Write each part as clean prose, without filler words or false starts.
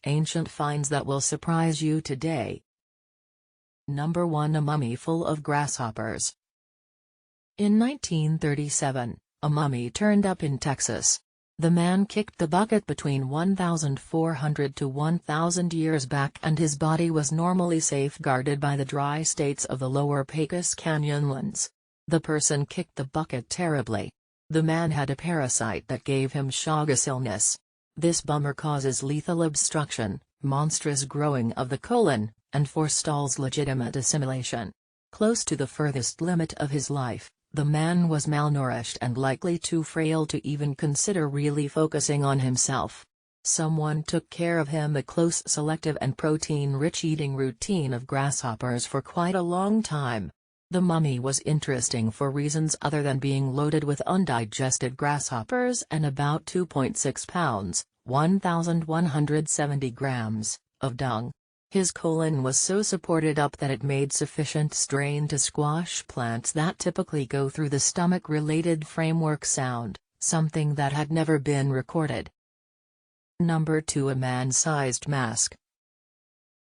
Ancient finds that will surprise you today. Number 1. A mummy full of grasshoppers. In 1937, a mummy turned up in Texas. The man kicked the bucket between 1,400 to 1,000 years back, and his body was normally safeguarded by the dry states of the lower Pecos Canyonlands. The person kicked the bucket terribly. The man had a parasite that gave him Chagas illness. This bummer causes lethal obstruction, monstrous growing of the colon, and forestalls legitimate assimilation. Close to the furthest limit of his life, the man was malnourished and likely too frail to even consider really focusing on himself. Someone took care of him. A close, selective and protein-rich eating routine of grasshoppers for quite a long time. The mummy was interesting for reasons other than being loaded with undigested grasshoppers and about 2.6 pounds, 1,170 grams, of dung. His colon was so supported up that it made sufficient strain to squash plants that typically go through the stomach-related framework sound, something that had never been recorded. Number 2. A man-sized mask.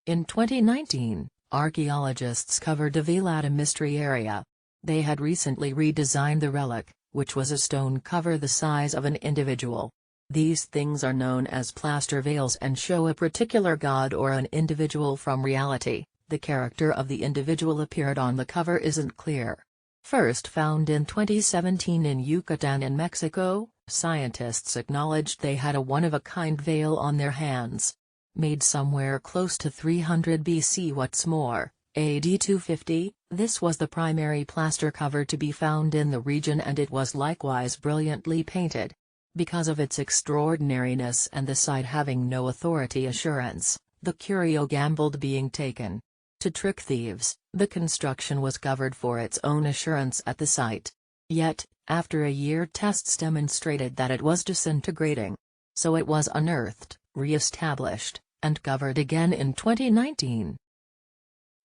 In 2019, archaeologists covered a Velada mystery area. They had recently redesigned the relic, which was a stone cover the size of an individual. These things are known as plaster veils and show a particular god or an individual from reality. The character of the individual appeared on the cover isn't clear. First found in 2017 in Yucatan in Mexico, scientists acknowledged they had a one-of-a-kind veil on their hands. Made somewhere close to 300 BC. What's more, AD 250, this was the primary plaster cover to be found in the region, and it was likewise brilliantly painted. Because of its extraordinariness and the site having no authority assurance, the curio gambled being taken. To trick thieves, the construction was covered for its own assurance at the site. Yet, after a year, tests demonstrated that it was disintegrating. So it was unearthed, re-established, and covered again in 2019.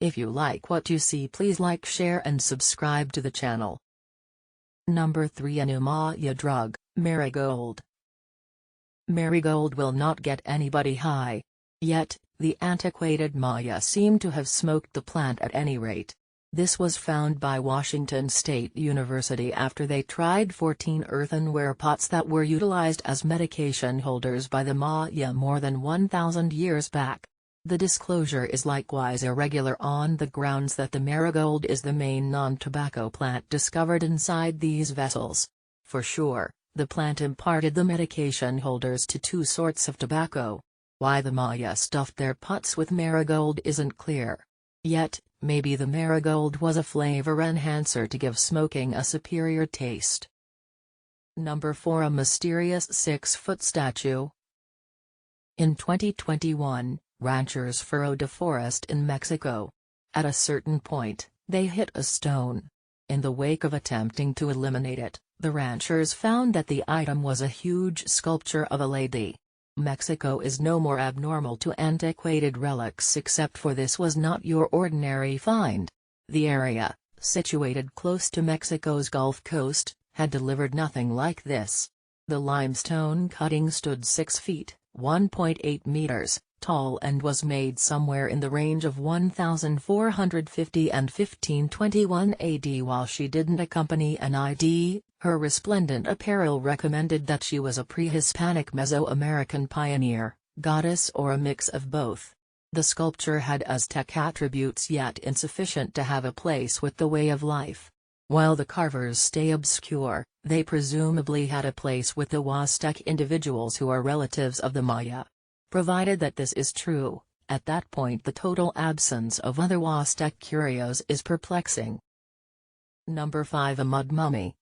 If you like what you see, please like, share and subscribe to the channel. Number 3. A new Maya drug, marigold. Marigold will not get anybody high. Yet, the antiquated Maya seem to have smoked the plant at any rate. This was found by Washington State University after they tried 14 earthenware pots that were utilized as medication holders by the Maya more than 1,000 years back. The disclosure is likewise irregular on the grounds that the marigold is the main non-tobacco plant discovered inside these vessels. For sure, the plant imparted the medication holders to two sorts of tobacco. Why the Maya stuffed their pots with marigold isn't clear. Yet, maybe the marigold was a flavor enhancer to give smoking a superior taste. Number 4. A mysterious 6-foot statue. In 2021, ranchers furrowed a forest in Mexico. At a certain point, they hit a stone. In the wake of attempting to eliminate it, the ranchers found that the item was a huge sculpture of a lady. Mexico is no more abnormal to antiquated relics, except for this was not your ordinary find. The area, situated close to Mexico's Gulf Coast, had delivered nothing like this. The limestone cutting stood 6 feet, 1.8 meters, tall and was made somewhere in the range of 1450 and 1521 AD. While she didn't accompany an ID, her resplendent apparel recommended that she was a pre-Hispanic Mesoamerican pioneer, goddess or a mix of both. The sculpture had Aztec attributes, yet insufficient to have a place with the way of life. While the carvers stay obscure, they presumably had a place with the Huastec individuals who are relatives of the Maya. Provided that this is true, at that point the total absence of other Huastec curios is perplexing. Number 5. A mud mummy.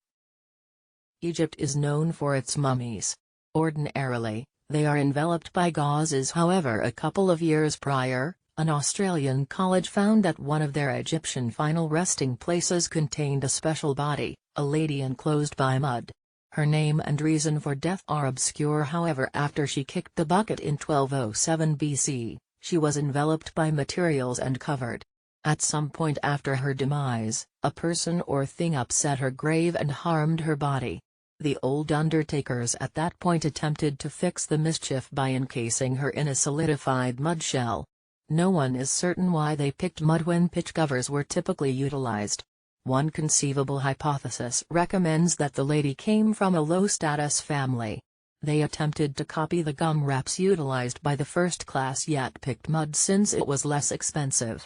Egypt is known for its mummies. Ordinarily, they are enveloped by gauzes. However, a couple of years prior, an Australian college found that one of their Egyptian final resting places contained a special body, a lady enclosed by mud. Her name and reason for death are obscure. However, after she kicked the bucket in 1207 BC, she was enveloped by materials and covered. At some point after her demise, a person or thing upset her grave and harmed her body. The old undertakers at that point attempted to fix the mischief by encasing her in a solidified mud shell. No one is certain why they picked mud when pitch covers were typically utilized. One conceivable hypothesis recommends that the lady came from a low-status family. They attempted to copy the gum wraps utilized by the first class yet picked mud since it was less expensive.